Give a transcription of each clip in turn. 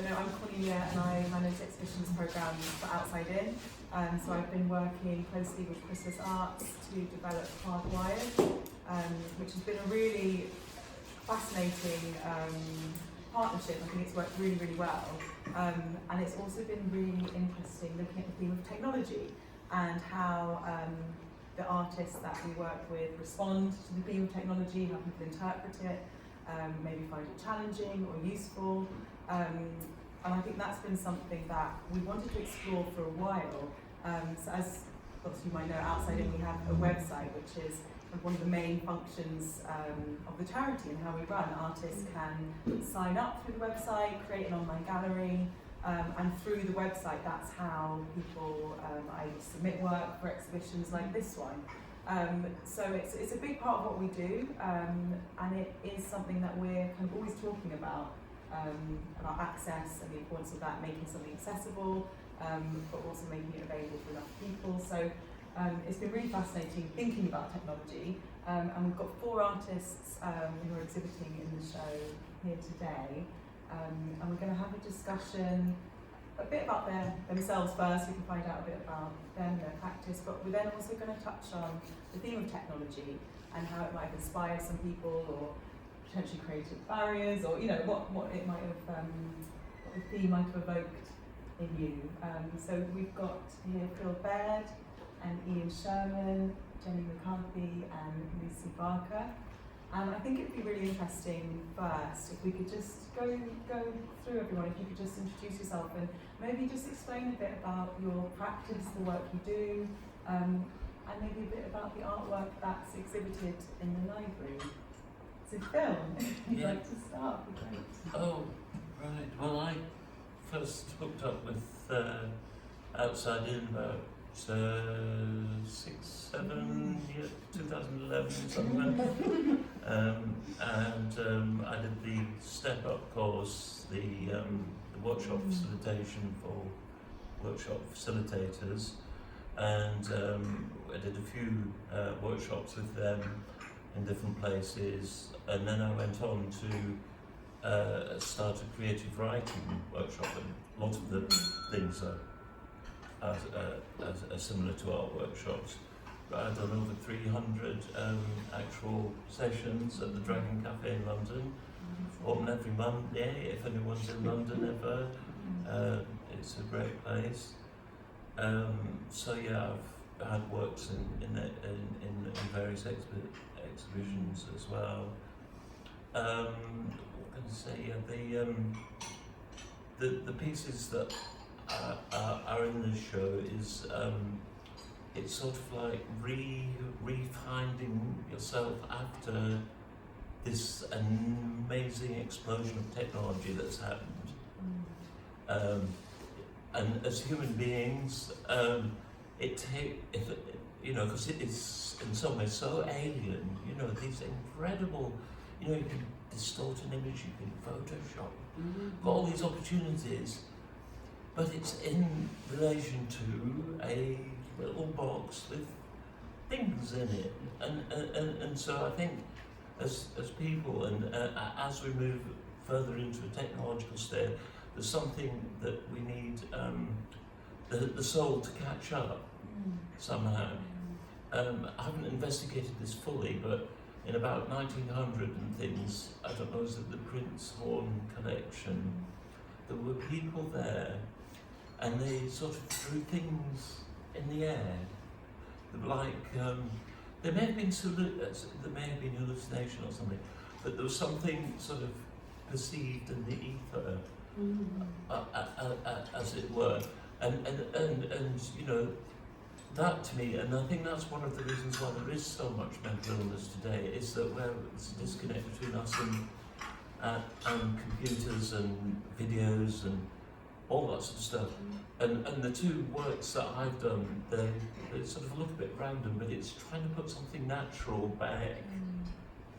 know, I'm Cornelia and I manage the exhibitions programme for Outside In. So I've been working closely with Chrysalis Arts to develop Hardwired, which has been a really fascinating partnership. I think it's worked really, really well. And it's also been really interesting looking at the theme of technology and how the artists that we work with respond to the theme of technology, how people interpret it, maybe find it challenging or useful. And I think that's been something that we wanted to explore for a while. So as lots of you might know, Outside In we have a website which is one of the main functions of the charity and how we run. Artists can sign up through the website, create an online gallery, and through the website that's how people are able to submit work for exhibitions like this one. So it's a big part of what we do, and it is something that we're kind of always talking about access and the importance of that, making something accessible, but also making it available for enough people. So it's been really fascinating thinking about technology, and we've got 4 artists who are exhibiting in the show here today, and we're going to have a discussion a bit about themselves first. We can find out a bit about them, their practice, but we're then also going to touch on the theme of technology and how it might have inspired some people or potentially created barriers, or what it might have, what the theme might have evoked in you. So we've got here Phil Baird and Ian Sherman, Jenny McCarthy and Lucy Barker. And I think it'd be really interesting first if we could just go through everyone, if you could just introduce yourself and maybe just explain a bit about your practice, the work you do, and maybe a bit about the artwork that's exhibited in the library. So Phil, if you'd like to start, would be great. Oh, right. Well, I first hooked up with Outside In about 6, 7 years, 2011 somewhere. And I did the step-up course, the workshop facilitation for workshop facilitators, and I did a few workshops with them in different places, and then I went on to start a creative writing workshop, and lots of the things are similar to our workshops. But I've done over 300 actual sessions at the Dragon Cafe in London, open every Monday if anyone's in London ever. It's a great place. So yeah, I've had works in various exhibitions as well. What can I say? Yeah, the pieces that are in this show is it's sort of like refinding yourself after this amazing explosion of technology that's happened. And as human beings, because it is in some ways so alien, these incredible, you can distort an image, you can Photoshop, got all these opportunities, but it's in relation to a little box with things in it. And so I think as people, and as we move further into a technological state, there's something that we need the soul to catch up somehow. I haven't investigated this fully, but in about 1900 and things, I don't know, is it the Prince Horn collection, there were people there and they sort of drew things in the air, like there may have been hallucination or something, but there was something sort of perceived in the ether, as it were, and that to me, and I think that's one of the reasons why there is so much mental illness today, is that there's a disconnect between us and computers and videos and all that sort of stuff. And the 2 works that I've done, they sort of look a bit random, but it's trying to put something natural back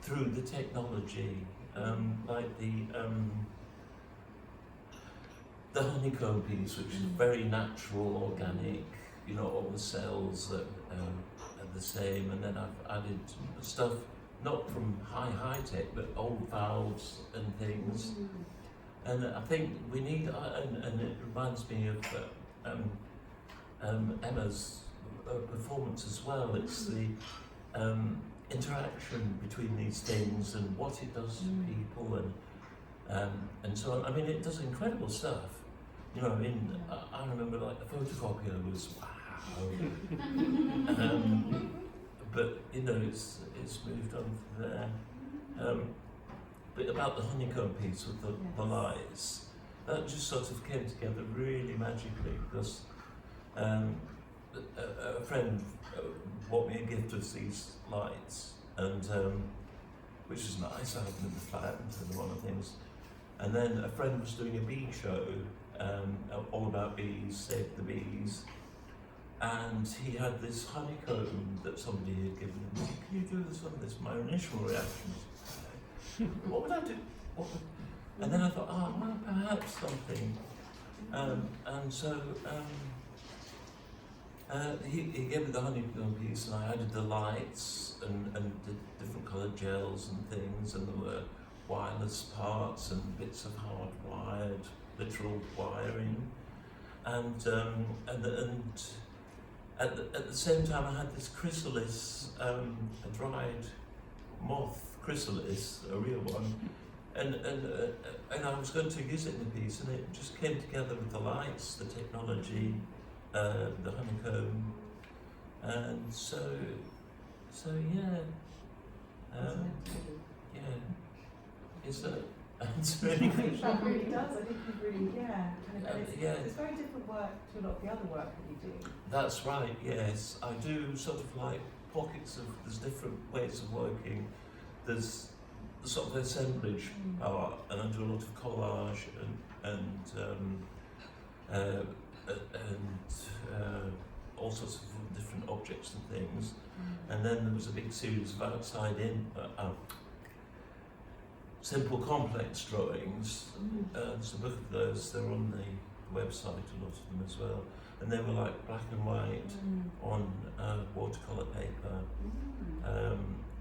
through the technology, like the honeycomb piece, which is very natural, organic. All the cells that are the same, and then I've added stuff not from high tech, but old valves and things. And I think we need, and it reminds me of Emma's performance as well. It's the interaction between these things and what it does to people, and so on. I mean, it does incredible stuff. You know, I mean, I remember like the photocopier was wow, but you know, it's moved on from there. But about the honeycomb piece with the lights, that just sort of came together really magically because a friend bought me a gift of these lights, and which is nice. I have them in the flat and one of the things. And then a friend was doing a bee show, all about bees, save the bees, and he had this honeycomb that somebody had given him. He said, "Can you do this one?" This my initial reaction was, what would I do? And then I thought, well, perhaps something. And so he gave me the honeycomb piece, and I added the lights and the different coloured gels and things, and there were wireless parts and bits of hard-wired, literal wiring, and at the same time I had this chrysalis, a dried moth chrysalis, a real one, and I was going to use it in the piece, and it just came together with the lights, the technology, the honeycomb, and so yeah, yeah, it's really I think that really does. I think you really, kind of, and it's very different work to a lot of the other work that you do. That's right, yes. I do sort of like pockets of, there's different ways of working. There's the sort of assemblage part, and I do a lot of collage and all sorts of different objects and things. And then there was a big series of outside-in, simple complex drawings. There's a book of those, they're on the website, a lot of them as well. And they were like black and white on watercolour paper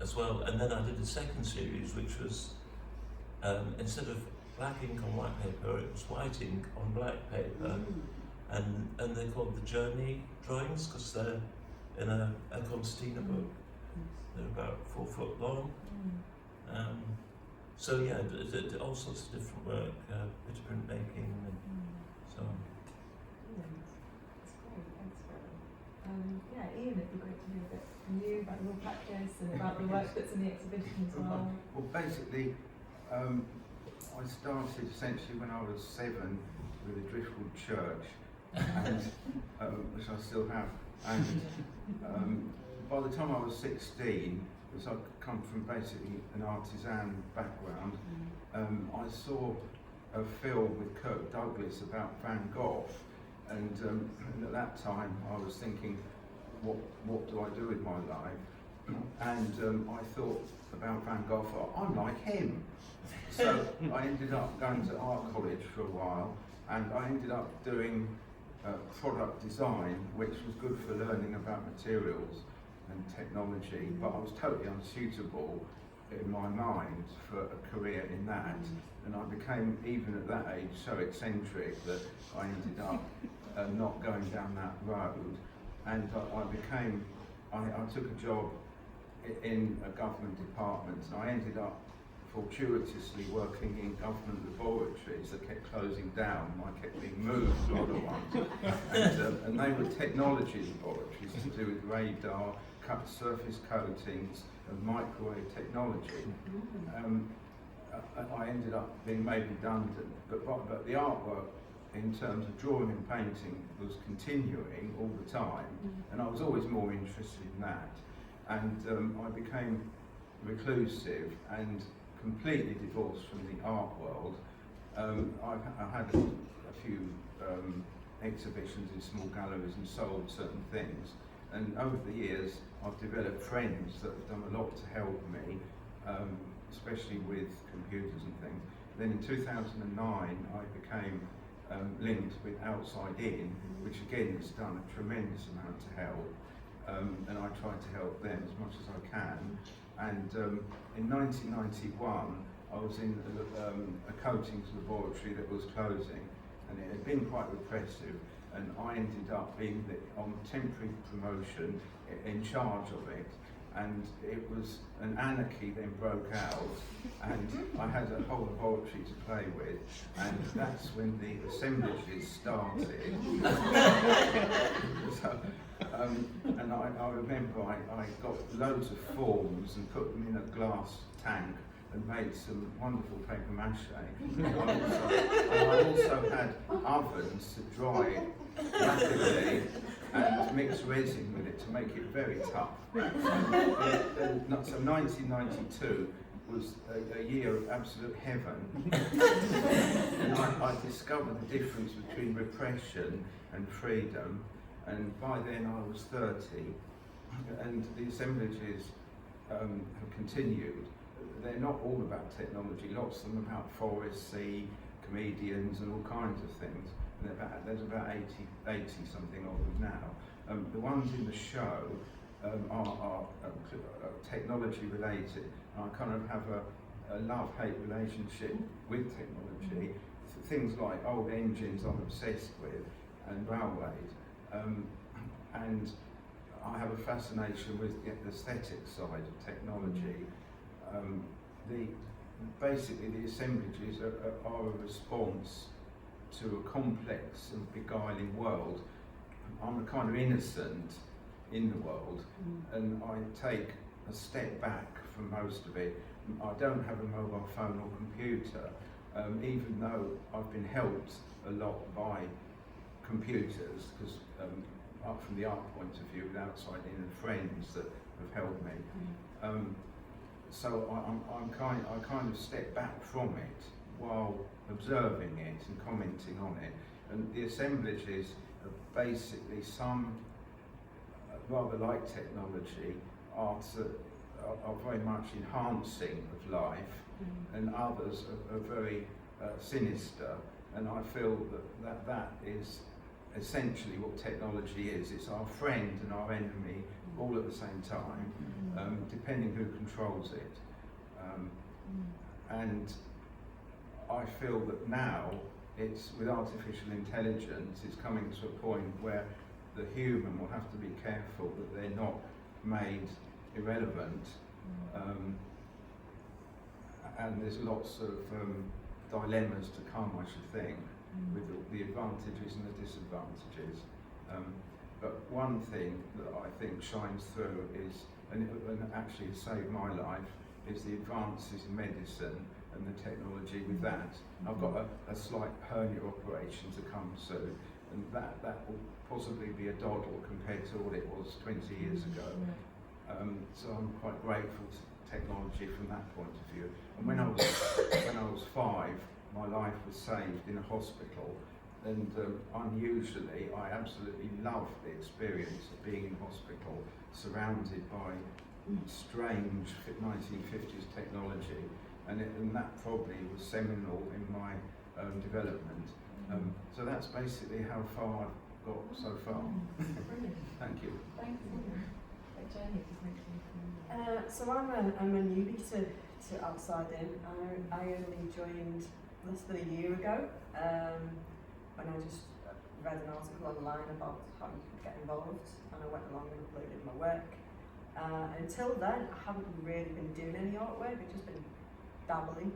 as well. And then I did a second series, which was instead of black ink on white paper, it was white ink on black paper. And they're called the Journey drawings because they're in a concertina book. They're about 4 foot long. So yeah, all sorts of different work, bit of printmaking and so on. That's great, thanks Phil. Ian, it'd be great to hear a bit from you about your practice and about the work that's in the exhibition as well. Well, basically, I started essentially when I was 7 with a Driftwood church, and which I still have. And by the time I was 16, because I'd come from basically an artisan background, I saw a film with Kirk Douglas about Van Gogh, and at that time I was thinking, what do I do with my life? And I thought about Van Gogh, I'm like him. So I ended up going to art college for a while, and I ended up doing product design, which was good for learning about materials and technology, but I was totally unsuitable in my mind for a career in that, and I became, even at that age, so eccentric that I ended up not going down that road, and I took a job in a government department, and I ended up fortuitously working in government laboratories that kept closing down, and I kept being moved to other ones, and they were technology laboratories to do with radar, surface coatings and microwave technology. I ended up being made redundant, but the artwork in terms of drawing and painting was continuing all the time, and I was always more interested in that, and I became reclusive and completely divorced from the art world. I had a few exhibitions in small galleries and sold certain things, and over the years I've developed friends that have done a lot to help me, especially with computers and things. Then in 2009 I became linked with Outside In, which again has done a tremendous amount to help, and I try to help them as much as I can. And in 1991 I was in a coatings laboratory that was closing, and it had been quite repressive, and I ended up being on temporary promotion in charge of it, and it was an anarchy then broke out, and I had a whole laboratory to play with, and that's when the assemblages started. So, and I remember I got loads of forms and put them in a glass tank and made some wonderful paper mache. And I also had ovens to dry it rapidly and mix resin with it to make it very tough. So 1992 was a year of absolute heaven. And I discovered the difference between repression and freedom, and by then I was 30, and the assemblages have continued. They're not all about technology, lots of them about forests, sea, comedians and all kinds of things. There's about 80 something of them now. The ones in the show are technology related. I kind of have a love-hate relationship with technology. Things like old engines I'm obsessed with, and railways. And I have a fascination with the aesthetic side of technology. Basically the assemblages are a response to a complex and beguiling world. I'm a kind of innocent in the world, and I take a step back from most of it. I don't have a mobile phone or computer, even though I've been helped a lot by computers, because up from the art point of view, with outside in and friends that have helped me. So I kind of step back from it while observing it and commenting on it. And the assemblages are basically some, rather like technology, are very much enhancing of life, and others are very sinister. And I feel that is essentially what technology is. It's our friend and our enemy all at the same time, depending who controls it. And I feel that now it's, with artificial intelligence, it's coming to a point where the human will have to be careful that they're not made irrelevant. And there's lots of dilemmas to come, I should think, with the advantages and the disadvantages. But one thing that I think shines through is, and actually has saved my life, is the advances in medicine and the technology with that. I've got a slight hernia operation to come soon, and that will possibly be a doddle compared to what it was 20 years ago. So I'm quite grateful to technology from that point of view. And when I was 5, my life was saved in a hospital, and unusually I absolutely loved the experience of being in hospital, surrounded by strange 1950s technology, and that probably was seminal in my development. So that's basically how far I've got so far. Thank you. Thank you. Jenny, So I'm a newbie to Outside In. I only joined less than a year ago, when I just read an article online about how you could get involved, and I went along and uploaded my work. Until then, I haven't really been doing any artwork. I've just been dabbling.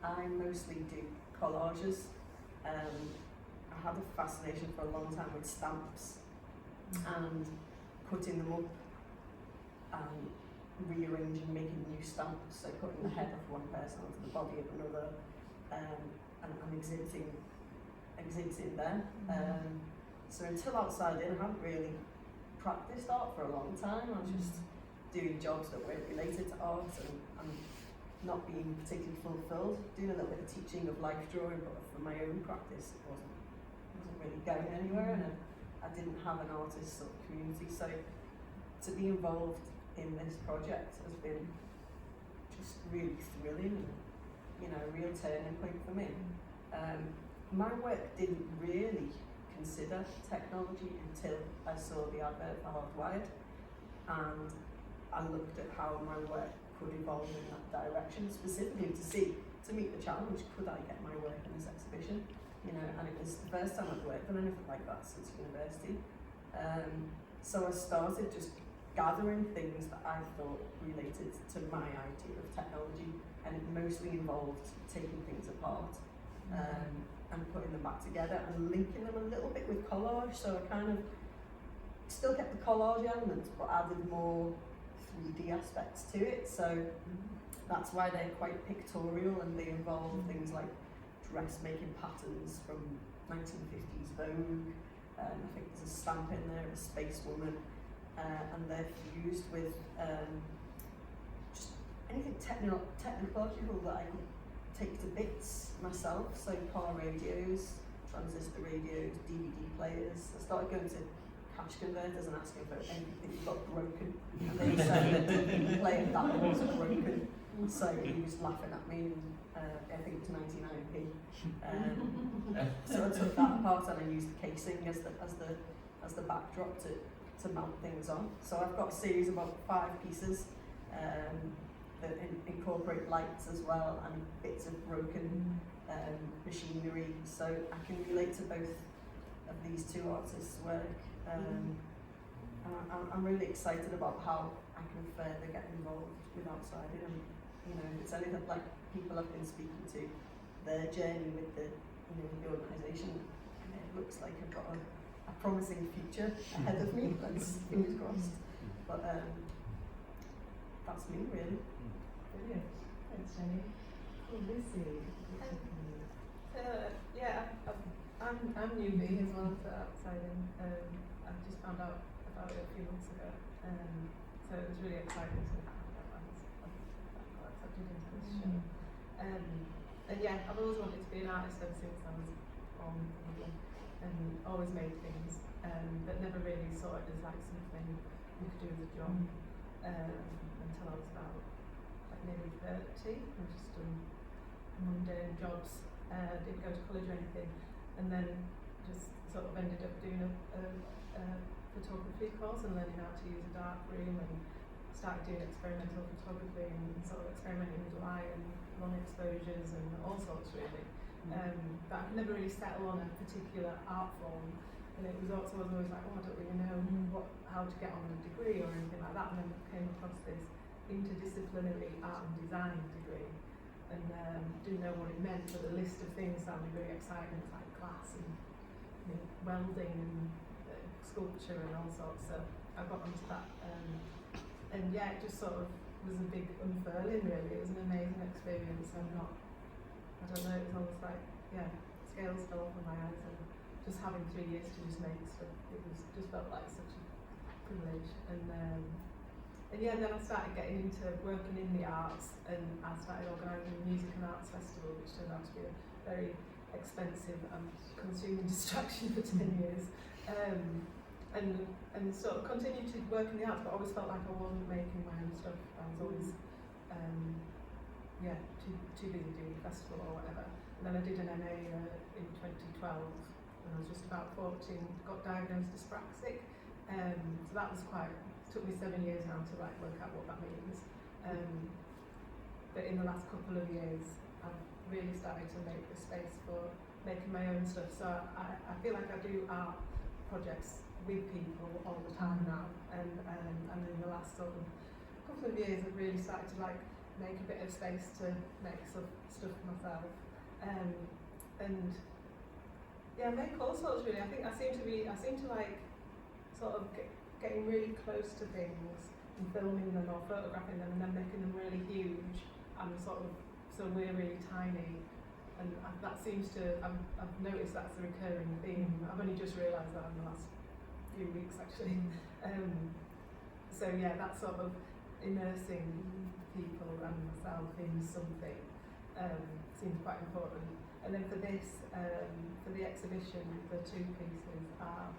I mostly do collages. I had a fascination for a long time with stamps and putting them up and rearranging, making new stamps, so putting the head of one person onto the body of another, and exhibiting there. So until Outside In, I haven't really practiced art for a long time. I was just doing jobs that weren't related to art and not being particularly fulfilled. Doing a little bit of teaching of life drawing, but for my own practice, it wasn't really going anywhere, and I didn't have an artist sort of community. So to be involved in this project has been just really thrilling, and a real turning point for me. My work didn't really consider technology until I saw the advert for Hardwired, and I looked at how my work could evolve in that direction, specifically to meet the challenge, could I get my work in this exhibition? You know, and it was the first time I'd worked on anything like that since university. So I started just gathering things that I thought related to my idea of technology, and it mostly involved taking things apart and putting them back together and linking them a little bit with collage. So I kind of still kept the collage elements but added more 3D aspects to it. So that's why they're quite pictorial, and they involve things like dressmaking patterns from 1950s Vogue. I think there's a stamp in there of a space woman, and they're fused with just anything technological that I could take to bits myself. So car radios, transistor radios, DVD players. I started going to cash converters and asking for anything that got broken, and they were saying that the DVD player that was broken. So he was laughing at me, and I think it was 99p. So I took that apart and I used the casing as the backdrop to mount things on. So I've got a series of about 5 pieces that incorporate lights as well, and bits of broken machinery. So I can relate to both of these two artists' work. I'm really excited about how I can further get involved with Outside. And you know, if it's anything like people I've been speaking to, their journey with the organisation, it looks like I've got a promising future ahead of me. Let's fingers crossed. But that's me really. Brilliant. Thanks, Jenny. Oh, Lucy. Yeah, I'm newbie as well to Outsiding. I just found out about it a few months ago, so it was really exciting to have that. I got accepted into this show. And yeah, I've always wanted to be an artist ever since I was born, probably, and always made things, but never really saw it as like something you could do as a job until I was about like nearly 30. I just done mundane jobs, didn't go to college or anything, and then just sort of ended up doing a photography course and learning how to use a dark room, and started doing experimental photography and sort of experimenting with light and long exposures and all sorts really. But I could never really settle on a particular art form, and it was also, I was always like, oh, I don't really know how to get on a degree or anything like that, and then I came across this interdisciplinary art and design degree, and didn't know what it meant, but the list of things sounded really exciting. It's like glass and welding and sculpture and all sorts, so I got onto that, and yeah, it just sort of was a big unfurling really. It was an amazing experience. I don't know, it was almost like, yeah, scales fell off of my eyes, and just having 3 years to just make stuff, it was just felt like such a privilege. And yeah, then I started getting into working in the arts, and I started organising a music and arts festival, which turned out to be a very expensive and consuming distraction for 10 years. And sort of continued to work in the arts, but always felt like I wasn't making my own stuff. I was always too busy doing the festival or whatever. And then I did an MA in 2012, and I was just about 14, got diagnosed dyspraxic. So that was took me 7 years now to like work out what that means. But in the last couple of years, I've really started to make the space for making my own stuff. So I feel like I do art projects with people all the time now, and in the last sort of couple of years I've really started to like make a bit of space to make stuff myself, and yeah, make all sorts really. I think I seem to like sort of getting really close to things and filming them or photographing them and then making them really huge, and sort of so we're really tiny. And that seems to, I've noticed that's a recurring theme. I've only just realised that in the last few weeks actually. So yeah, that sort of immersing people and myself in something seems quite important. And then for this, for the exhibition, the 2 pieces are,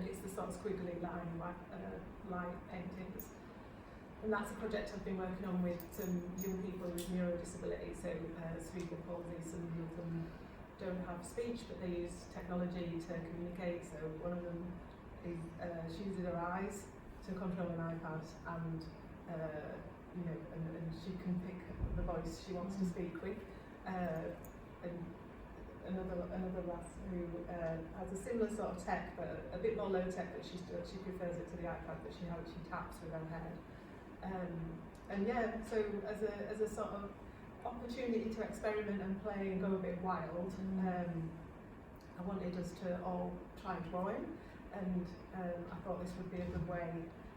it's the sort of squiggly line light paintings. And that's a project I've been working on with some young people with neurodisability, so cerebral palsy. Some of them don't have speech, but they use technology to communicate. So one of them is she uses her eyes to control an iPad, and you know, and she can pick the voice she wants to speak with. And another lass who has a similar sort of tech, but a bit more low tech, but she prefers it to the iPad, but she taps with her head. And yeah, so as a sort of opportunity to experiment and play and go a bit wild, I wanted us to all try drawing, and I thought this would be a good way.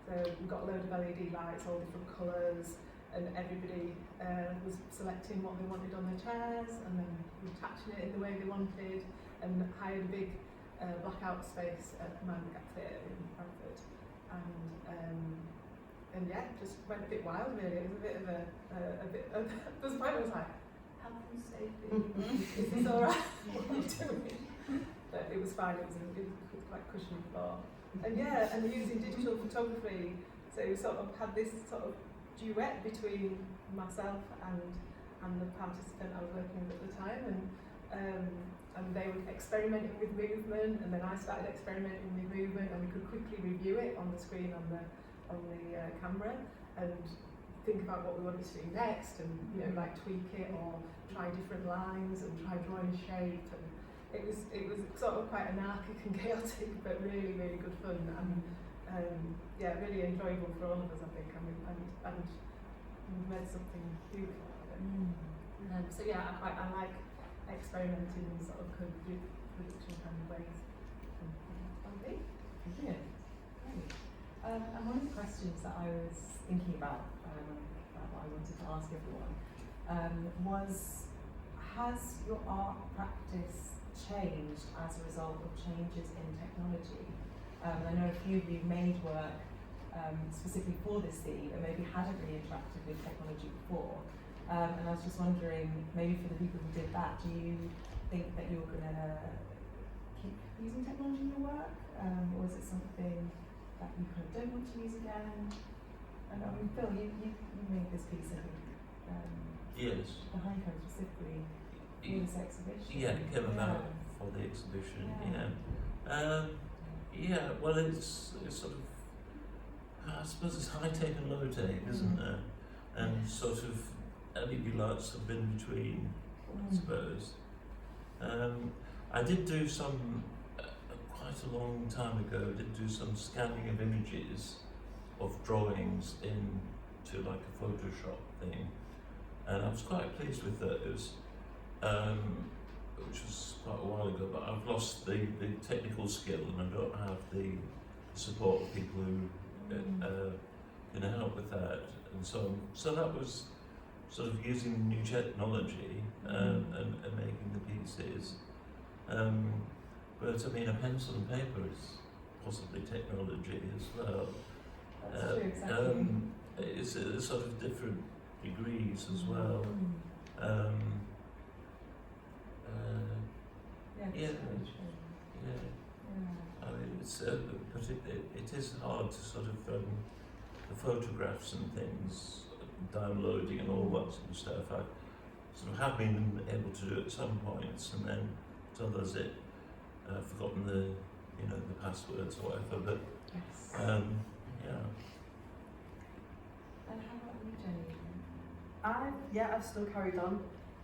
So we've got a load of LED lights, all different colours, and everybody was selecting what they wanted on their chairs, and then attaching it in the way they wanted, and hired a big blackout space at Man Cafe in Frankfurt, and yeah, just went a bit wild really. It was a bit of there was a point where I was like, health and safety, is this alright? What are we doing? But it was fine, it was quite cushiony floor. And yeah, and using digital photography, so we sort of had this sort of duet between myself and the participant I was working with at the time, and they were experimenting with movement, and then I started experimenting with movement, and we could quickly review it on the screen on the camera and think about what we wanted to do next, and you know, like tweak it or try different lines and try drawing shape, and it was sort of quite anarchic and chaotic, but really good fun, and yeah, really enjoyable for all of us, I think, and we've made something beautiful out of it. So yeah, I like experimenting in sort of production kind of ways. Brilliant. Great. And one of the questions that I was thinking about, what I wanted to ask everyone, was, has your art practice changed as a result of changes in technology? I know a few of you made work specifically for this theme and maybe hadn't really interacted with technology before. And I was just wondering, maybe for the people who did that, do you think that you're going to keep using technology in your work? Or is it something that you kind of don't want to use again? And I mean, Phil, you made this piece, I think, Yes. the honeycomb specifically for this exhibition. Yeah, it came about for the exhibition. Yeah. Well, it's sort of, I suppose it's high tech and low tech, isn't there? And sort of LED lights have been between, I suppose. I did do some, quite a long time ago, some scanning of images of drawings into like a Photoshop thing, and I was quite pleased with those, which was quite a while ago, but I've lost the technical skill, and I don't have the support of people who can help with that, and so that was sort of using new technology and making the pieces. But I mean, a pencil and paper is possibly technology as well. That's true, exactly. It's sort of different degrees as well. Yeah. I mean, it's but it is hard to sort of the photographs and things, downloading and all that sort of stuff. I sort of have been able to do at some points, and then to others forgotten the passwords or whatever. But Yes. yeah. And how about you, Jenny? I've still carried on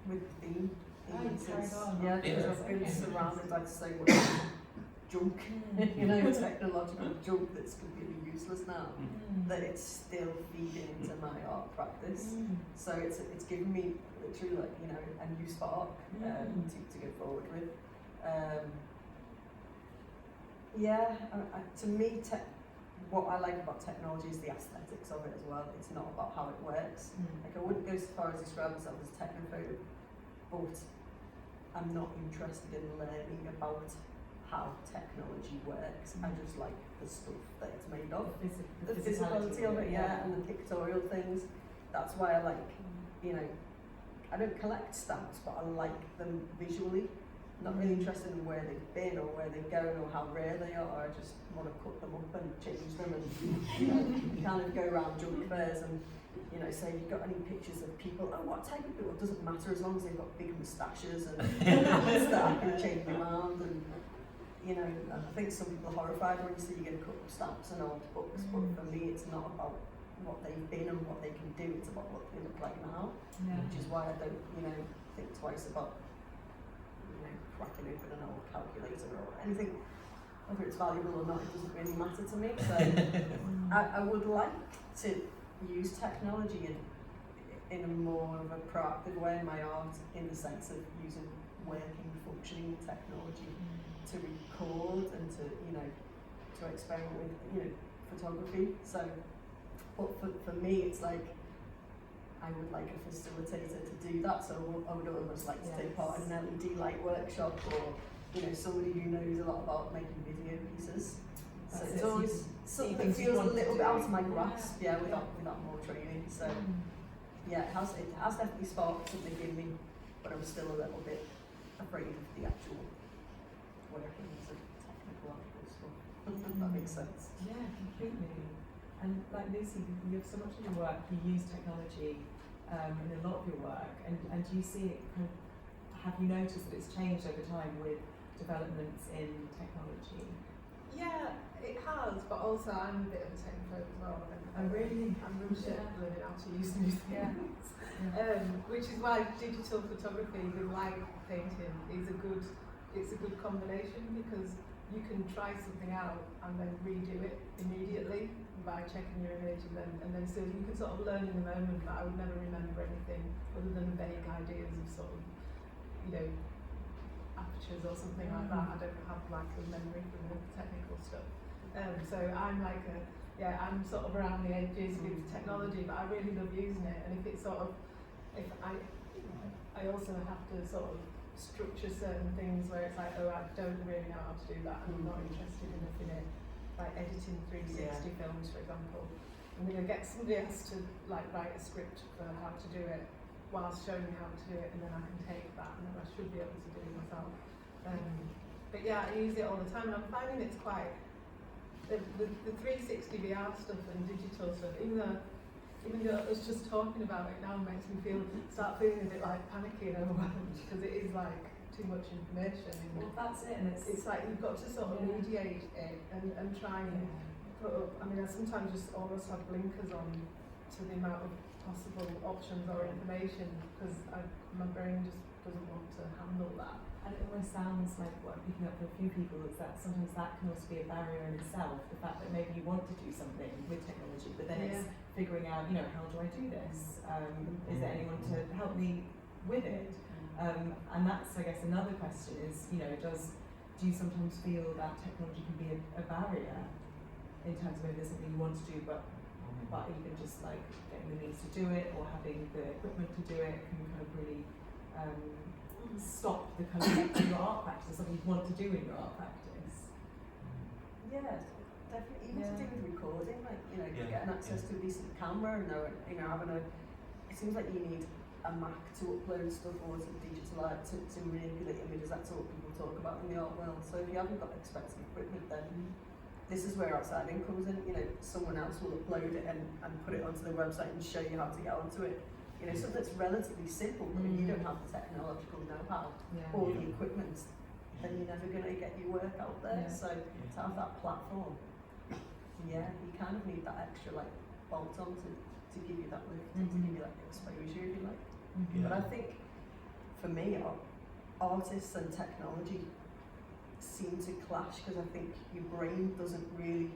with the theme. Oh, you carried on. Yeah, because Yeah. I've been Okay. surrounded by so much junk, technological junk that's completely useless now, that it's still feeding into my art practice. So it's given me literally a new spark to go forward with. To me, what I like about technology is the aesthetics of it as well. It's not about how it works. Like, I wouldn't go so far as describe myself as technophobe, but I'm not interested in learning about how technology works. I just like the stuff that it's made of. The physicality of it, and the pictorial things. That's why I like, I don't collect stamps, but I like them visually. Not really interested in where they've been or where they're going or how rare they are. I just want to cut them up and change them and kind of go around junk fairs and say, you've got any pictures of people? Oh, what type of people? It doesn't matter as long as they've got big moustaches and stuff. I can change them around. And I think some people are horrified when you see you get a couple of stamps and old books, but for me it's not about what they've been and what they can do. It's about what they look like now, which is why I don't, think twice about, cracking open an old calculator or anything. Whether it's valuable or not, it doesn't really matter to me. So I would like to use technology in a more of a proactive way in my art, in the sense of using working, functioning technology to record and to experiment with, photography. So, but for me, it's like, I would like a facilitator to do that. So I would almost like to take part in an LED light workshop, or somebody who knows a lot about making video pieces. So it's always something that feels a little bit out of my grasp, without more training. So it has definitely sparked something in me, but I'm still a little bit afraid of the actual workings of technological stuff. That makes sense. Yeah, completely. And like Lucy, you have so much of your work, you use technology in a lot of your work, and do you see it have you noticed that it's changed over time with developments in technology? Yeah, it has, but also I'm a bit of a technophobe as well. I'm really rubbish at learning how to use new things. Which is why digital photography with light painting is a good combination, because you can try something out and then redo it immediately by checking your image, and then so you can sort of learn in the moment. But I would never remember anything other than vague ideas of sort of, apertures or something like that. I don't have like a memory from the technical stuff. So I'm like I'm sort of around the edges with technology, but I really love using it. And if I also have to sort of structure certain things where it's like, I don't really know how to do that, and I'm not interested enough in it, like editing 360 films, for example. I'm going to get somebody else to like write a script for how to do it whilst showing me how to do it, and then I can take that, and then I should be able to do it myself. But yeah, I use it all the time, and I'm finding it's quite the 360 VR stuff and digital stuff, even though us just talking about it now makes me start feeling a bit like panicky and overwhelmed, because it is like too much information. Well, that's it, and it's like you've got to sort of mediate it and try and put up. I mean, I sometimes just almost have blinkers on to the amount of possible options or information, because my brain just doesn't want to handle that. And it almost sounds like what I'm picking up from a few people is that sometimes that can also be a barrier in itself, the fact that maybe you want to do something with technology, but then it's figuring out, how do I do this? Is there anyone to help me with it? And that's, I guess, another question is, do you sometimes feel that technology can be a barrier in terms of maybe there's something you want to do, but even just like getting the means to do it or having the equipment to do it can kind of really stop the kind of your art practice, something you want to do in your art practice? Yeah, definitely. Even to do with recording, like getting access to a decent camera and having it seems like you need a Mac to upload stuff or to digitalize to manipulate images. That's what people talk about in the art world. So if you haven't got expensive equipment, then this is where outside in comes in. Someone else will upload it and put it onto their website and show you how to get onto it. Something that's relatively simple, but if you don't have the technological know-how or the equipment, then you're never going to get your work out there. So to have that platform, you kind of need that extra like bolt on to give you that lift, to give you that exposure, if you like. But I think for me, artists and technology seem to clash, because I think your brain doesn't really.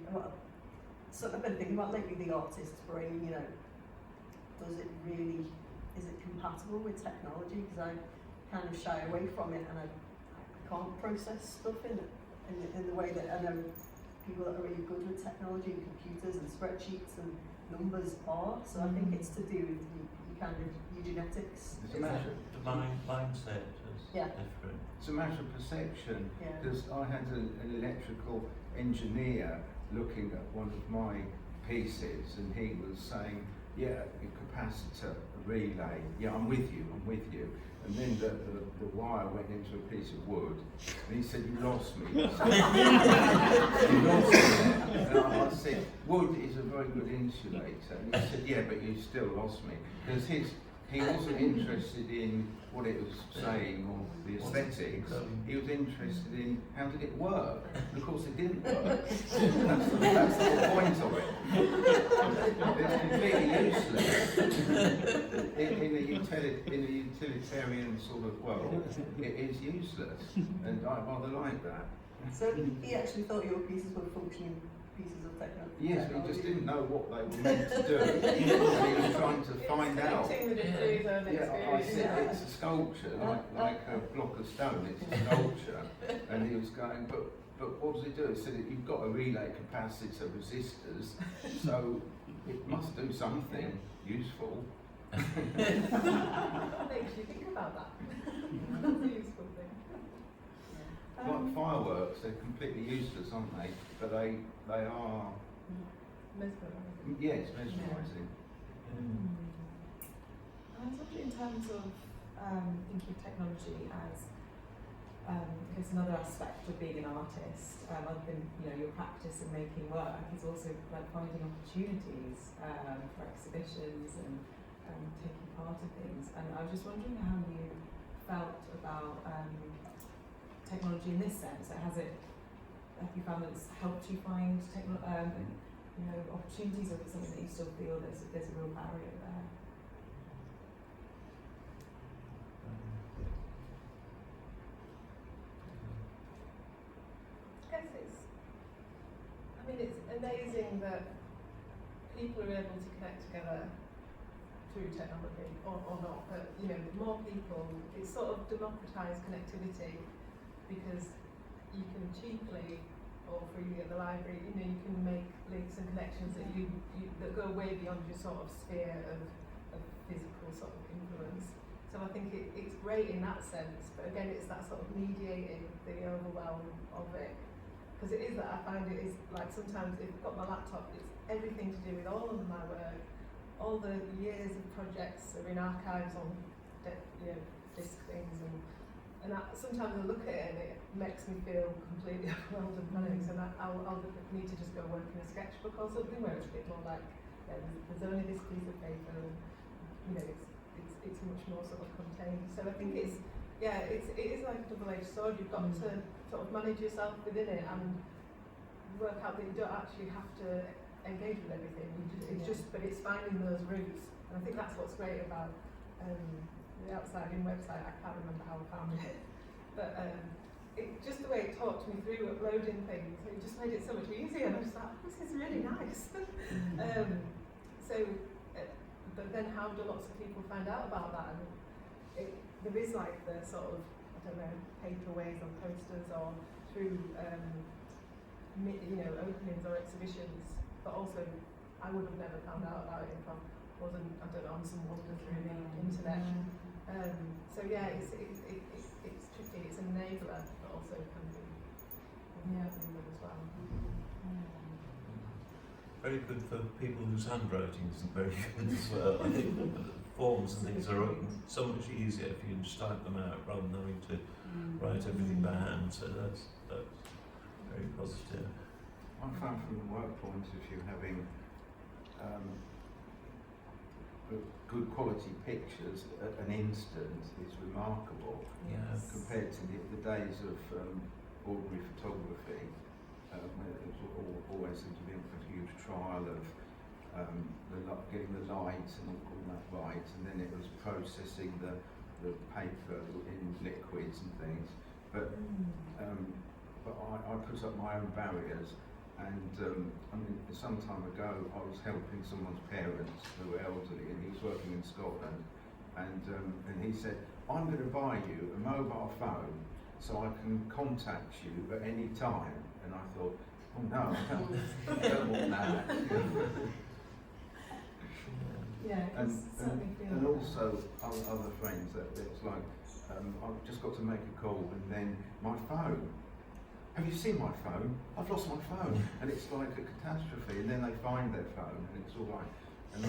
Something I've been thinking about lately, the artist's brain, is it compatible with technology? Because I kind of shy away from it, and I can't process stuff in the way that I know people that are really good with technology and computers and spreadsheets and numbers are. So I think it's to do with your genetics. It's a matter the mindset is different. It's a matter of perception, because I had an electrical engineer looking at one of my pieces, and he was saying, your capacitor, a relay, I'm with you. And then the wire went into a piece of wood, and he said, you lost me. You lost me. And I said, wood is a very good insulator. And he said, but you still lost me. Because his he wasn't interested in what it was saying or the aesthetics. He was interested in how did it work. Of course, it didn't work. That's the whole point of it. It's completely useless in a utilitarian sort of world. It is useless, and I rather like that. So he actually thought your pieces were functioning pieces of technology? Yes, but he just didn't know what they were meant to do. And he was trying to find out. Yeah, I said it's a sculpture, like a block of stone, it's a sculpture. And he was going, but what does it do? He said you've got a relay capacitor resistors, so it must do something useful. Makes you think about that. That's a useful thing. Like fireworks, they're completely useless, aren't they? But they are, Mesmerising. yes, mesmerising. I was wondering in terms of thinking of technology as I guess another aspect of being an artist, other than your practice in making work, is also like finding opportunities for exhibitions and taking part in things. And I was just wondering how you felt about technology in this sense. Have you found that it's helped you find opportunities, or is it something that you still feel there's a real barrier there? I guess it's amazing that people are able to connect together through technology or not, but more people, it's sort of democratised connectivity, because you can cheaply or freely at the library, you can make links and connections that that go way beyond your sort of sphere of physical sort of influence. So I think it's great in that sense, but again, it's that sort of mediating the overwhelm of it. Because it is that I find it is like sometimes if I've got my laptop, it's everything to do with all of my work. All the years of projects are in archives on disk things, and sometimes I look at it and it makes me feel completely overwhelmed and panicked, and I'll need to just go work in a sketchbook or something where it's a bit more like there's only this piece of paper, and it's much more sort of contained. So I think it is like a double-edged sword. You've got to sort of manage yourself within it and work out that you don't actually have to engage with everything. But it's finding those routes, and I think that's what's great about the Outside In website. I can't remember how I found it, but just the way it talked me through uploading things, it just made it so much easier. And I was like, this is really nice. But then how do lots of people find out about that? And there is like the sort of, paper ways on posters or through openings or exhibitions, but also I would have never found out about it if I wasn't, on some wander through the internet. So yeah, it's tricky. It's an enabler, but also can be enabler as well. Very good for people whose handwriting isn't very good as well. I think forms and things are so much easier if you can just type them out rather than having to write everything by hand. So that's very positive. I found from the work point of view, having good quality pictures at an instant is remarkable. Yes. Compared to the days of ordinary photography, where it was always seemed to be a huge trial of getting the light and all that right, and then it was processing the paper in liquids and things. But I put up my own barriers, and some time ago I was helping someone's parents who were elderly, and he was working in Scotland, and he said, I'm going to buy you a mobile phone so I can contact you at any time. And I thought, oh no, I don't want that. And also other friends that it's like, I've just got to make a call, and then my phone. Have you seen my phone? I've lost my phone. And it's like a catastrophe, and then they find their phone and it's all right. And I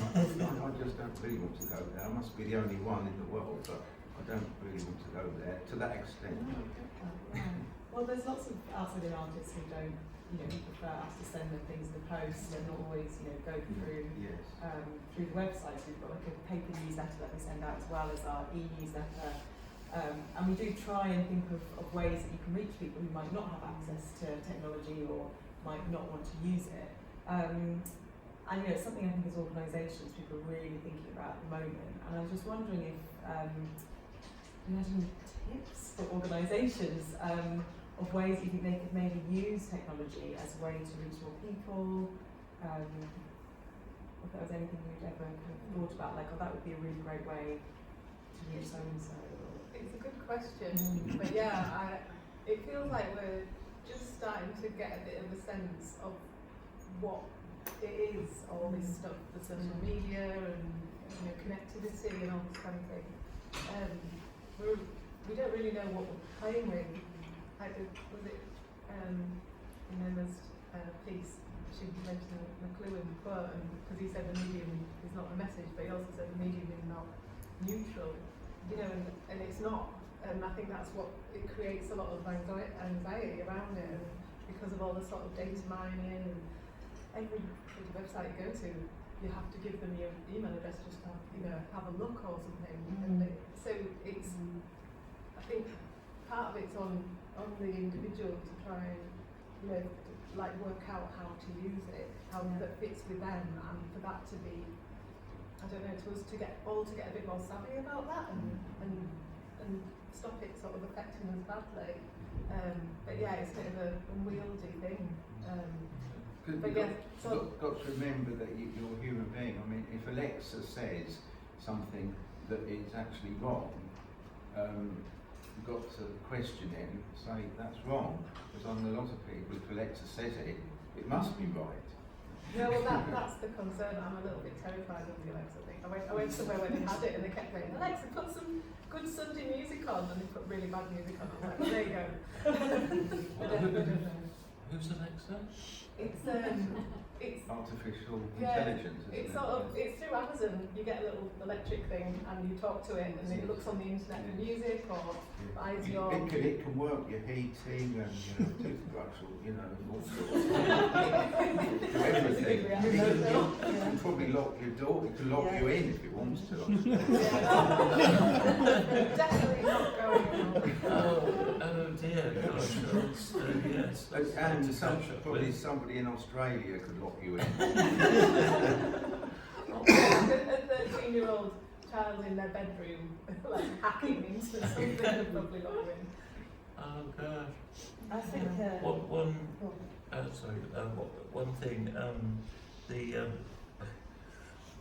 just don't really want to go there. I must be the only one in the world, but I don't really want to go there to that extent. Well, there's lots of outside-in artists who don't, who prefer us to send them things in the post and not always, go through Yes. through the website. So we've got like a paper newsletter that we send out as well as our e-newsletter. And we do try and think of ways that you can reach people who might not have access to technology or might not want to use it. And it's something I think as organisations people are really thinking about at the moment. And I was just wondering if you had any tips for organisations of ways you think they could maybe use technology as a way to reach more people. If there was anything you'd ever kind of thought about, like, that would be a really great way to reach so and so. It's a good question, but yeah, it feels like we're just starting to get a bit of a sense of what it is, all this stuff, the social media and connectivity and all this kind of thing. We don't really know what we're playing with. Was it in Emma's piece, she mentioned McLuhan quote, because he said the medium is not the message, but he also said the medium is not neutral. And it's not, and I think that's what it creates a lot of anxiety around it, and because of all the sort of data mining and every website you go to, you have to give them your email address just to have a look or something. And so it's, I think part of it's on the individual to try and work out how to use it, how that fits with them, and for that to be, I don't know, to us to get a bit more savvy about that and stop it sort of affecting us badly. But yeah, it's a bit of a unwieldy thing. But yeah, you've got to remember that you're a human being. I mean, if Alexa says something that is actually wrong, you've got to question it and say that's wrong. Because on a lot of people, if Alexa says it, it must be right. Yeah, well, that's the concern. I'm a little bit terrified of the Alexa thing. I went somewhere where they had it and they kept saying, Alexa, put some good Sunday music on, and they put really bad music on. I was like, well, there you go. Who's Alexa? It's artificial intelligence. It's it's through Amazon. You get a little electric thing and you talk to it, and it looks on the internet for music or buys your. It can work your heating and toothbrush or all sorts. Do everything. It can probably lock your door. It can lock you in if it wants to. Definitely not going on. Oh dear, gosh, yes. And probably somebody in Australia could lock you in. A 13-year-old child in their bedroom, hacking into something would probably lock you in. Oh gosh. I think one thing.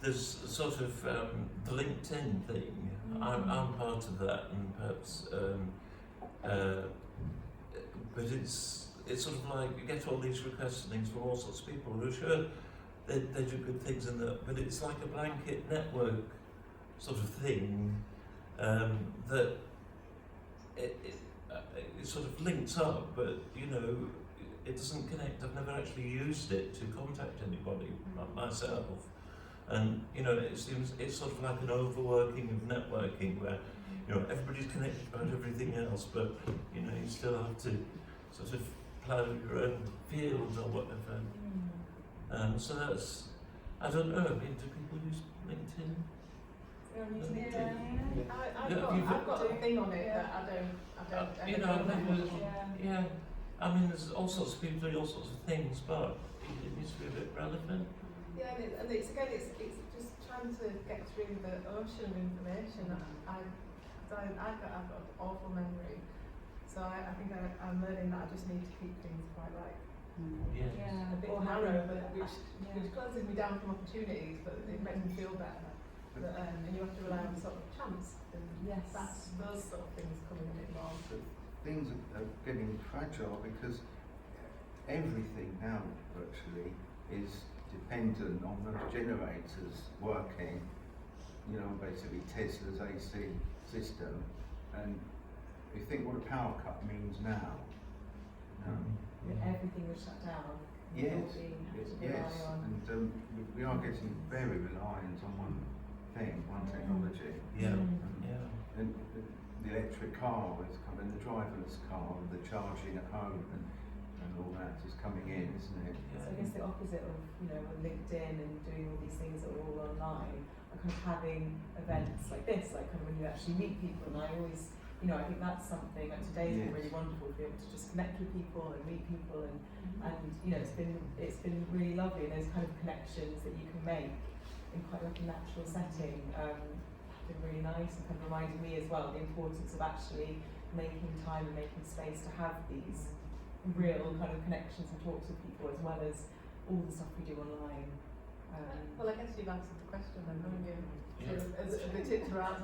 There's sort of the LinkedIn thing. I'm part of that, and perhaps, but it's sort of like you get all these requests and things from all sorts of people who are sure they do good things in that, but it's like a blanket network sort of thing that it sort of links up, but it doesn't connect. I've never actually used it to contact anybody myself, and it seems it's sort of like an overworking of networking where everybody's connected about everything else, but you still have to sort of plough your own field or whatever. So that's, I don't know, do people use LinkedIn? I've got a thing on it that I don't. Yeah. I mean, there's all sorts of people doing all sorts of things, but it needs to be a bit relevant. Yeah, and it's just trying to get through the ocean of information. I've got an awful memory, so I think I'm learning that I just need to keep things quite a bit narrow, but which closes me down from opportunities, but it makes me feel better. And you have to rely on sort of chance, and that's those sort of things coming a bit more. Things are getting fragile because everything now virtually is dependent on those generators working, basically Tesla's AC system, and you think what a power cut means now. Everything was shut down. Yes, and we are getting very reliant on one thing, one technology. Yeah. And the electric car is coming, the driverless car, the charging at home, and all that is coming in, isn't it? So I guess the opposite of, you know, LinkedIn and doing all these things that are all online, are kind of having events like this, like kind of when you actually meet people. And I always, you know, I think that's something, like today's been really wonderful to be able to just connect with people and meet people, and you know, it's been really lovely, and those kind of connections that you can make in quite like a natural setting have been really nice, and kind of reminded me as well the importance of actually making time and making space to have these real kind of connections and talks with people, as well as all the stuff we do online. Well, I guess you've answered the question then, haven't you? Yeah. So, as the tips are out,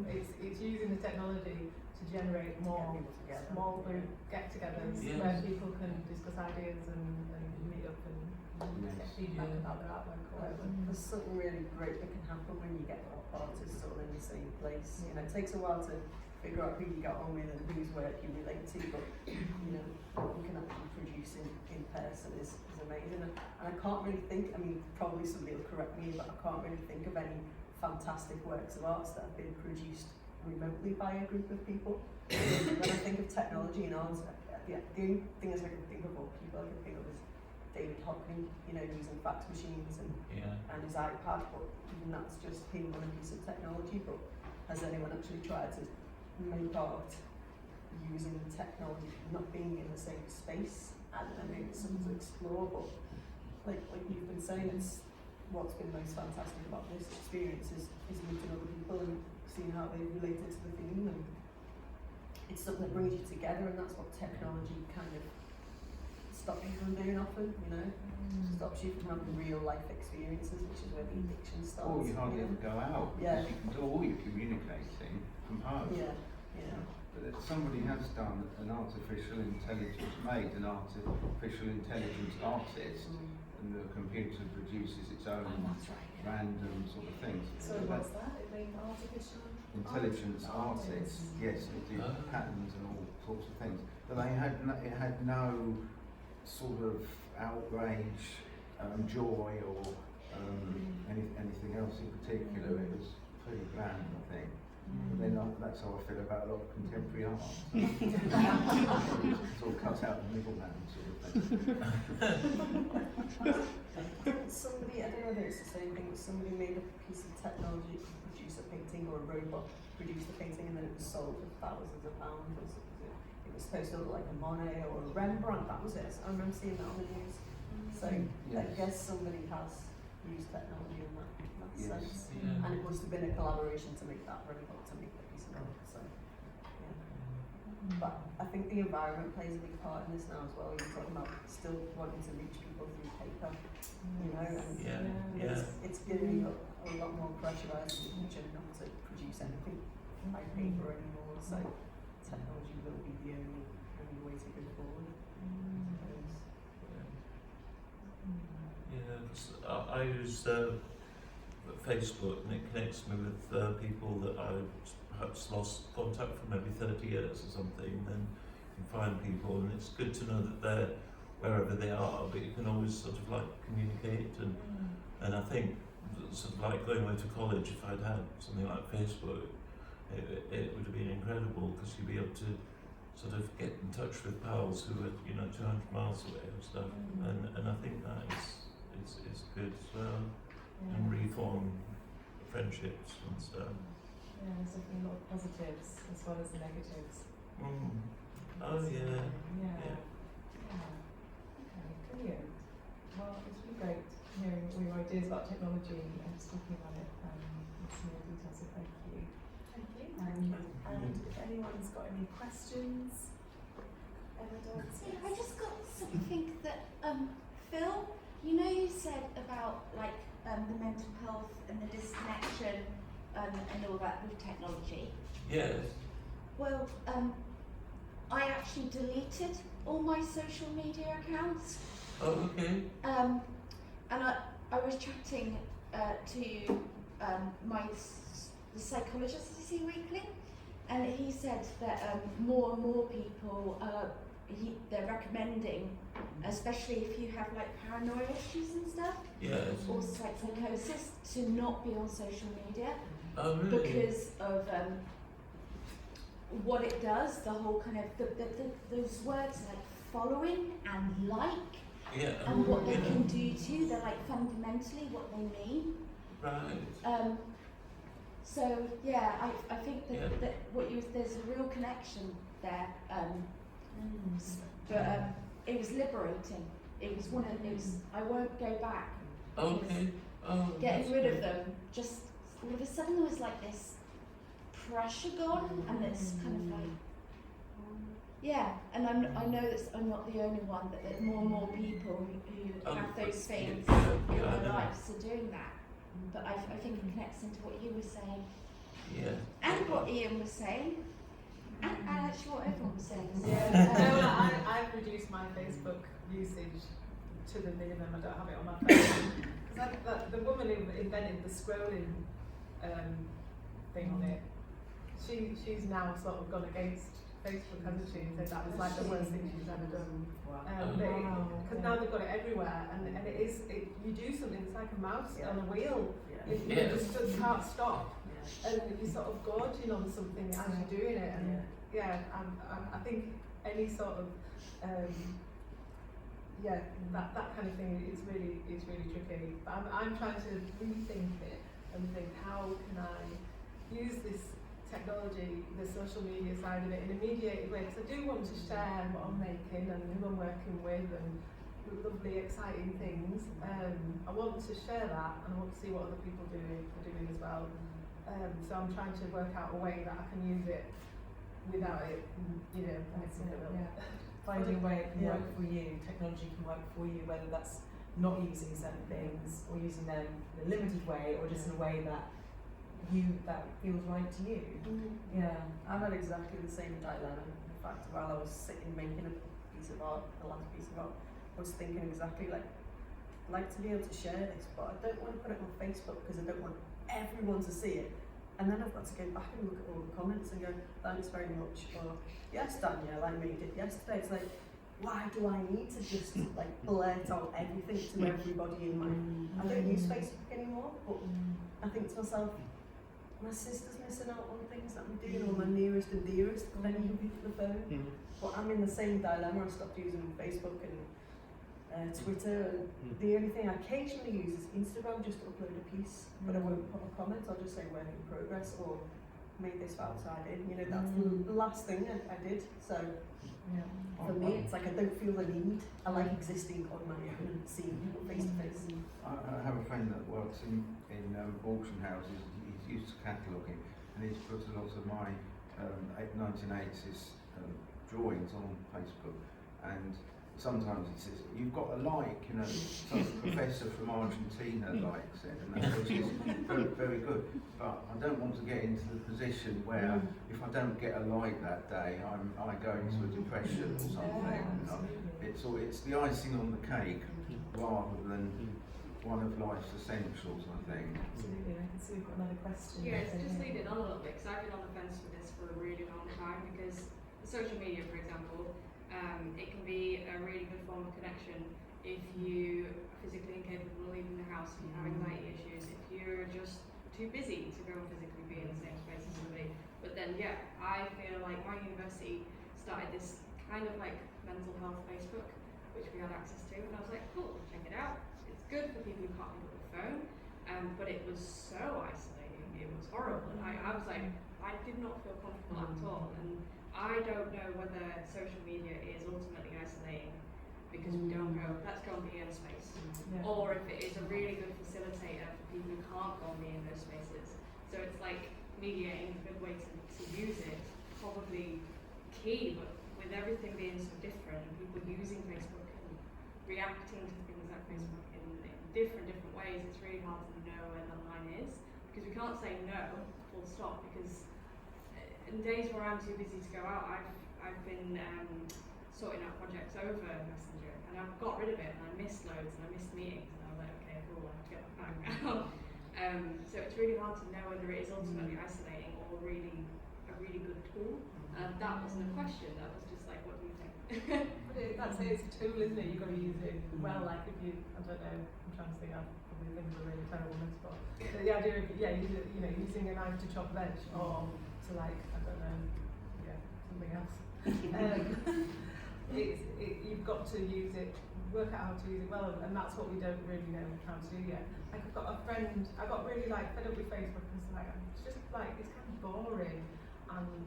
it's using the technology to generate more small group get-togethers where people can discuss ideas and meet up and get feedback about their artwork or whatever. There's something really great that can happen when you get artists all in the same place. You know, it takes a while to figure out who you get on with and whose work you relate to, but you know, what you can actually produce in person is amazing. And I can't really think, I mean, probably somebody will correct me, but I can't really think of any fantastic works of arts that have been produced remotely by a group of people. When I think of technology and art, the only thing I can think of, or people I can think of, is David Hockney, you know, using fax machines and his iPad, but even that's just him on a piece of technology. But has anyone actually tried to make art using technology, not being in the same space? I don't know, maybe it's something to explore, but like you've been saying, it's what's been most fantastic about this experience is meeting other people and seeing how they related to the theme, and it's something that brings you together, and that's what technology kind of stops you from doing often, you know. Stops you from having real life experiences, which is where the addiction starts. Or you hardly ever go out, because you can do all your communicating from home. Yeah. But if somebody has done an artificial intelligence, made an artificial intelligence artist, and the computer produces its own random sort of things. So what's that? It made artificial intelligence artists, yes, they do patterns and all sorts of things. But it had no sort of outrage, joy, or anything else in particular. It was pretty bland, I think. But then that's how I feel about a lot of contemporary art. It's all cut out the middleman sort of thing. Somebody, I don't know whether it's the same thing, but somebody made a piece of technology to produce a painting, or a robot produced a painting, and then it was sold for thousands of pounds. It was supposed to look like a Monet or a Rembrandt, that was it. I remember seeing that on the news. So I guess somebody has used technology in that sense. And it must have been a collaboration to make that robot, to make that piece of art. So, yeah. But I think the environment plays a big part in this now as well. You're talking about still wanting to reach people through paper, you know, and it's giving you a lot more pressurised in the future not to produce anything by paper anymore. So technology will be the only way to go forward. I use Facebook, and it connects me with people that I've perhaps lost contact for maybe 30 years or something. Then you can find people, and it's good to know that they're wherever they are, but you can always sort of like communicate, and I think sort of like going away to college, if I'd had something like Facebook, it would have been incredible, because you'd be able to sort of get in touch with pals who are, you know, 200 miles away and stuff, and I think that is good as well, and reform friendships and stuff. Yeah, there's definitely a lot of positives as well as the negatives. Oh yeah. Okay, brilliant. Well, it's really great hearing all your ideas about technology and just talking about it in some more detail, so thank you. Thank you. And if anyone's got any questions, I just got something that, Phil, you know, you said about like the mental health and the disconnection and all that with technology. Yes. Well, I actually deleted all my social media accounts. Oh, okay. And I was chatting to the psychologist I see weekly, and he said that more and more people they're recommending, especially if you have like paranoia issues and stuff, or like psychosis, to not be on social media. Oh, really? Because of what it does, the whole kind of those words like following and like, Yeah. and what they can do too. They're like fundamentally what they mean. Right. So yeah, I think that what there's a real connection there. But it was liberating. It was I won't go back. Okay. Oh, Getting rid of them, just all of a sudden there was like this pressure gone, and it's kind of like, yeah. And I know that I'm not the only one, but that more and more people who have those things in their lives are doing that. But I think it connects into what you were saying, and what Ian was saying, and actually what everyone was saying. I've reduced my Facebook usage to the minimum. I don't have it on my phone. Because the woman who invented the scrolling thing on it, she's now sort of gone against Facebook, hasn't she? And said that was like the worst thing she's ever done. Because now they've got it everywhere, and you do something, it's like a mouse on a wheel. You just can't stop, and you're sort of gorging on something as you're doing it. And I think any sort of that kind of thing is really tricky. But I'm trying to rethink it and think, how can I use this technology, the social media side of it, in a mediated way? Because I do want to share what I'm making and who I'm working with and lovely, exciting things. I want to share that, and I want to see what other people are doing as well. So I'm trying to work out a way that I can use it without it, Finding a way it can work for you, technology can work for you, whether that's not using certain things or using them in a limited way, or just in a way that feels right to you. I've had exactly the same dilemma. In fact, while I was sitting making a piece of art, the last piece of art, I was thinking exactly like, I'd like to be able to share this, but I don't want to put it on Facebook because I don't want everyone to see it. And then I've got to go back and look at all the comments and go, thanks very much, or yes, Danielle, I made it yesterday. It's like, why do I need to just like blurt out everything to everybody in my... I don't use Facebook anymore, but I think to myself, my sister's missing out on things that I'm doing, or my nearest and dearest, then you can pick up the phone. But I'm in the same dilemma. I stopped using Facebook and Twitter, and the only thing I occasionally use is Instagram, just to upload a piece, but I won't put a comment. I'll just say work in progress or made this outside in. That's the last thing I did. So for me, it's like I don't feel the need. I like existing on my own and seeing people face to face. I have a friend that works in auction houses. He's used to cataloguing, and he's put a lot of my 1980s drawings on Facebook, and sometimes it says, you've got a like, some professor from Argentina likes it, and that, which is very, very good. But I don't want to get into the position where if I don't get a like that day, I go into a depression or something. It's the icing on the cake rather than one of life's essentials, I think. Absolutely. I can see we've got another question. Yeah, it's just leading on a little bit, because I've been on the fence with this for a really long time, because social media, for example, it can be a really good form of connection if you are physically incapable of leaving the house, if you have anxiety issues, if you're just too busy to go and physically be in the same space as somebody. But then, I feel like my university started this kind of like mental health Facebook, which we had access to, and I was like, cool, check it out. It's good for people who can't pick up the phone, but it was so isolating, it was horrible. And I was like, I did not feel comfortable at all. And I don't know whether social media is ultimately isolating because we don't go, let's go and be in a space, or if it is a really good facilitator for people who can't go and be in those spaces. So it's like mediating a good way to use it, probably key, but with everything being so different and people using Facebook and reacting to things like Facebook in different ways, it's really hard to know where the line is, because we can't say no, full stop, because in days where I'm too busy to go out, I've been sorting out projects over Messenger, and I've got rid of it, and I missed loads, and I missed meetings, and I was like, okay, cool, I have to get that back now. So it's really hard to know whether it is ultimately isolating or really a really good tool. That wasn't a question, that was just like, what do you think? That's it, it's a tool, isn't it? You've got to use it well. Like if you, I don't know, I'm trying to think, I probably think of a really terrible metaphor. But the idea of, using a knife to chop veg, or to like, I don't know, something else. You've got to use it, work out how to use it well, and that's what we don't really know how to do yet. Like I've got a friend, I got really like fed up with Facebook because like it's just like it's kind of boring, and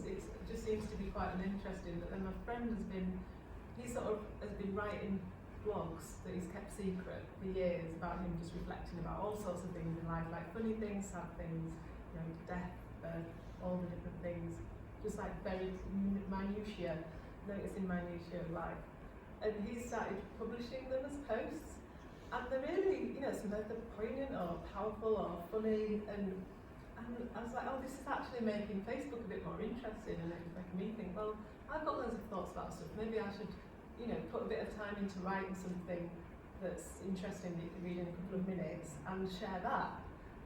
it just seems to be quite uninteresting. But then my friend has been writing blogs that he's kept secret for years about him just reflecting about all sorts of things in life, like funny things, sad things, you know, death, all the different things, just like very minutiae, noticing minutiae of life. And he started publishing them as posts, and they're really, you know, sometimes they're poignant or powerful or funny, and I was like, oh, this is actually making Facebook a bit more interesting, and it was making me think, well, I've got loads of thoughts about stuff, maybe I should, you know, put a bit of time into writing something that's interesting that you can read in a couple of minutes and share that,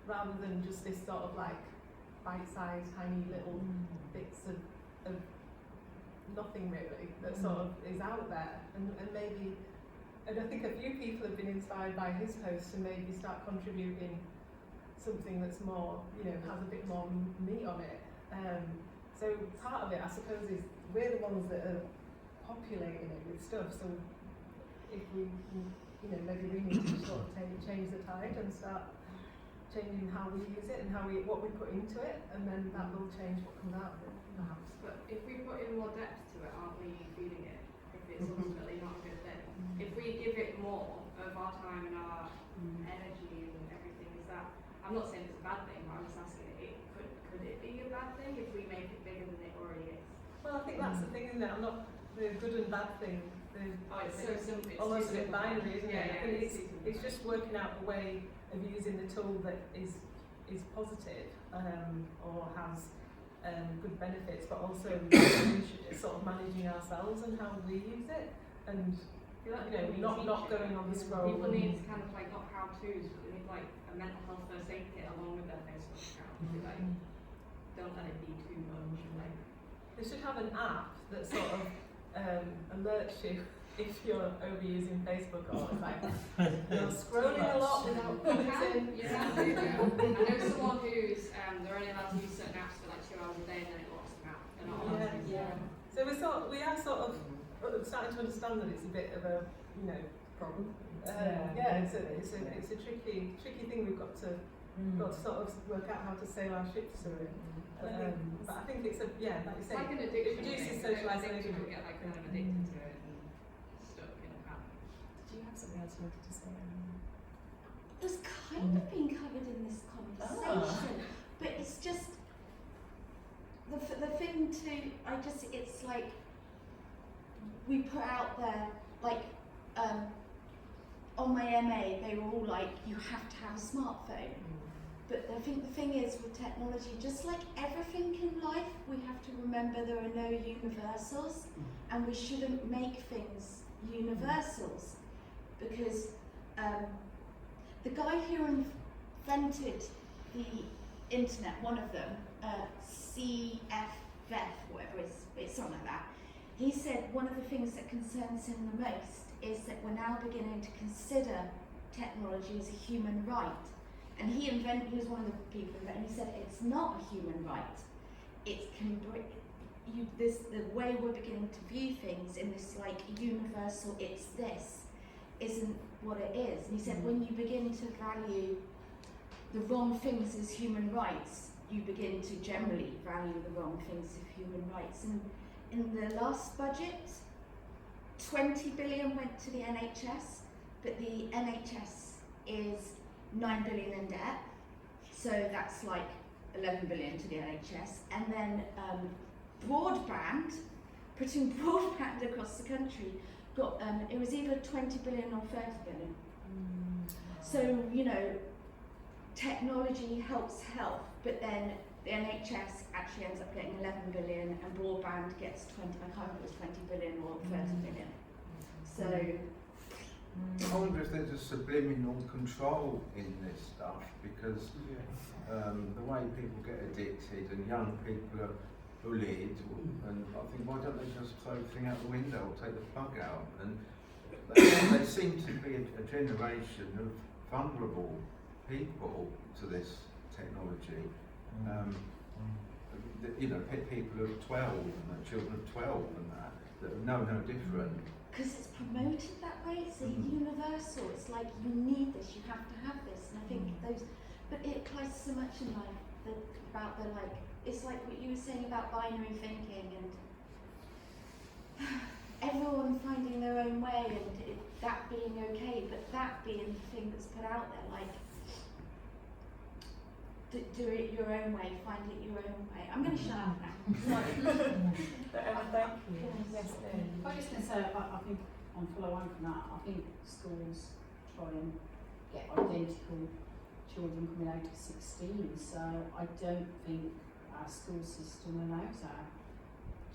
rather than just this sort of like bite-sized, tiny little bits of nothing really that sort of is out there, and maybe, and I think a few people have been inspired by his posts to maybe start contributing something that's more, you know, has a bit more meat on it. So part of it, I suppose, is we're the ones that are populating it with stuff. So if we, you know, maybe we need to sort of change the tide and start changing how we use it and what we put into it, and then that will change what comes out of it, perhaps. But if we put in more depth to it, aren't we feeding it? If it's ultimately not a good thing. If we give it more of our time and our energy and everything, is that, I'm not saying it's a bad thing, but I'm just asking could it be a bad thing if we make it bigger than it already is? Well, I think that's the thing, isn't it? I'm not the good and bad thing. It's so simple. It's almost a bit binary, isn't it? Yeah, I think it's just working out a way of using the tool that is positive or has good benefits, but also sort of managing ourselves and how we use it, and you know, not going on the scroll. People need kind of like not how-tos, but they need like a mental health first aid kit along with their Facebook account. Like, don't let it be too much. Like, they should have an app that sort of alerts you if you're overusing Facebook, or like you're scrolling a lot without commenting. You can do that. I know someone who's they're only allowed to use certain apps for like 2 hours a day, and then it locks them out. They're not allowed to use them. So we are sort of starting to understand that it's a bit of a, you know, problem. It's a tricky thing. We've got to sort of work out how to sail our ships through it. But I think it's like you say, like an addiction. It reduces People socialisation. get like kind of addicted to it and stuck in a pattern. Did you have something else you wanted to say? It's kind of been covered in this conversation, but it's just the thing too. It's like we put out there, like on my MA, they were all like, you have to have a smartphone. But I think the thing is with technology, just like everything in life, we have to remember there are no universals, and we shouldn't make things universals, because the guy who invented the internet, one of them, CFF, whatever it's something like that, he said one of the things that concerns him the most is that we're now beginning to consider technology as a human right. And he was one of the people, and he said it's not a human right. It can the way we're beginning to view things in this like universal, it's this, isn't what it is. And he said when you begin to value the wrong things as human rights, you begin to generally value the wrong things as human rights. And in the last budget, 20 billion went to the NHS, but the NHS is 9 billion in debt, so that's like 11 billion to the NHS, and then broadband, putting broadband across the country, got it was either 20 billion or 30 billion. So, you know, technology helps health, but then the NHS actually ends up getting 11 billion, and broadband gets 20, I can't remember if it was 20 billion or 30 billion. So I wonder if there's a subliminal control in this stuff, because the way people get addicted and young people are bullied, and I think, why don't they just throw the thing out the window or take the plug out? And they seem to be a generation of vulnerable people to this technology. you know, people of 12 and children of 12 and that know no different. Because it's promoted that way, it's a universal, it's like you need this, you have to have this, and I think those, but it applies so much in life, about the like, it's like what you were saying about binary thinking and everyone finding their own way and that being okay, but that being the thing that's put out there, like, do it your own way, find it your own way. I'm going to shut up now. Thank you. Yes, I was just going to say, I think, on follow on from that, I think schools try and get identical children coming out at 16, so I don't think our school system allows our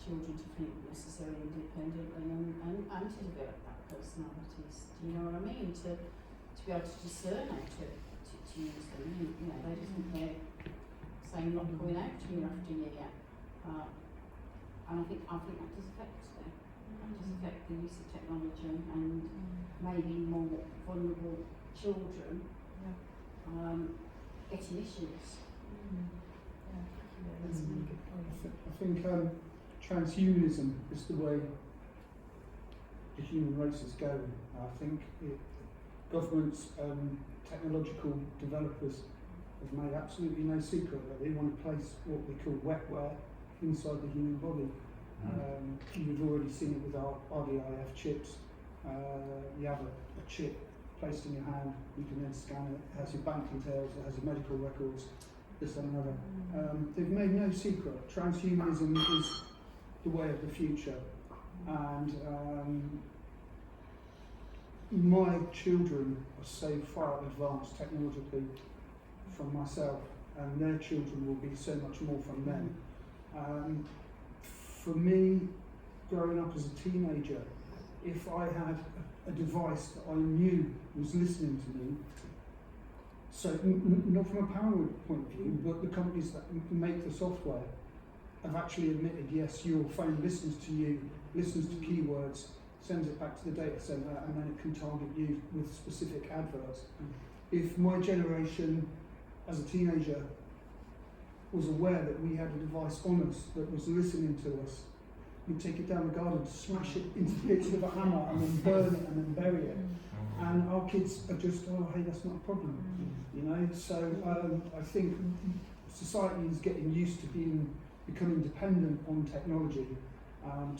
children to think necessarily independently and to develop that personalities. Do you know what I mean? To be able to discern how to use them. You know, they just think they're saying not going out year after year. And I think that does affect them. That does affect the use of technology and maybe more vulnerable children getting issues. That's a really good point. I think transhumanism is the way the human race is going. I think governments, technological developers have made absolutely no secret that they want to place what we call wetware inside the human body. You've already seen it with our RDIF chips. You have a chip placed in your hand, you can then scan it, it has your bank details, it has your medical records, this and another. They've made no secret. Transhumanism is the way of the future. And my children are so far advanced technologically from myself, and their children will be so much more from them. For me, growing up as a teenager, if I had a device that I knew was listening to me, so not from a paranoid point of view, but the companies that make the software have actually admitted, yes, your phone listens to you, listens to keywords, sends it back to the data center, and then it can target you with specific adverts. If my generation as a teenager was aware that we had a device on us that was listening to us, we'd take it down the garden, smash it into bits with a hammer, and then burn it and then bury it. And our kids are just, oh, hey, that's not a problem, you know. So I think society is getting used to becoming dependent on technology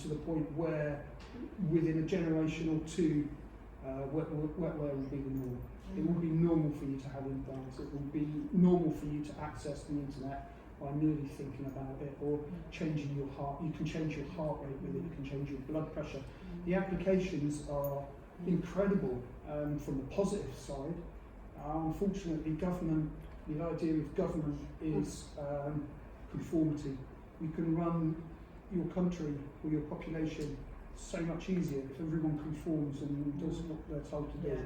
to the point where within a generation or two, wetware will be the norm. It will be normal for you to have implants. It will be normal for you to access the internet by merely thinking about it, or changing your heart. You can change your heart rate with it. You can change your blood pressure. The applications are incredible from the positive side. Unfortunately, the idea of government is conformity. You can run your country or your population so much easier if everyone conforms and does what they're told to do.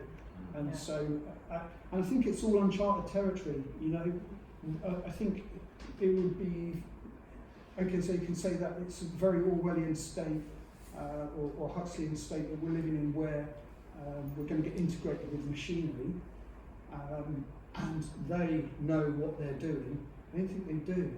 And so, and I think it's all uncharted territory. You know, I think it would be okay. So you can say that it's a very Orwellian state or Huxleyan state that we're living in, where we're going to get integrated with machinery, and they know what they're doing. I don't think they do.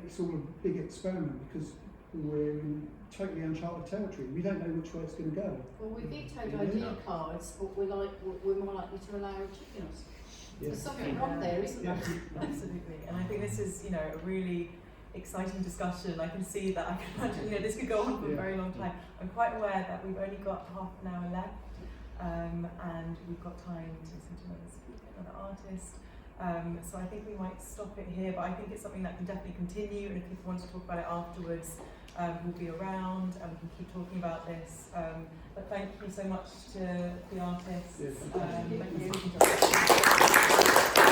It's all a big experiment because we're in totally uncharted territory. We don't know which way it's going to go. Well, we vetoed ID cards, but we're more likely to allow chickens. There's something wrong there, isn't there? Absolutely. And I think this is, you know, a really exciting discussion. I can see that I can imagine, you know, this could go on for a very long time. I'm quite aware that we've only got half an hour left, and we've got time to listen to another speaker, another artist. So I think we might stop it here, but I think it's something that can definitely continue, and if people want to talk about it afterwards, we'll be around and we can keep talking about this. But thank you so much to the artists. Yes, thank you. Thank you.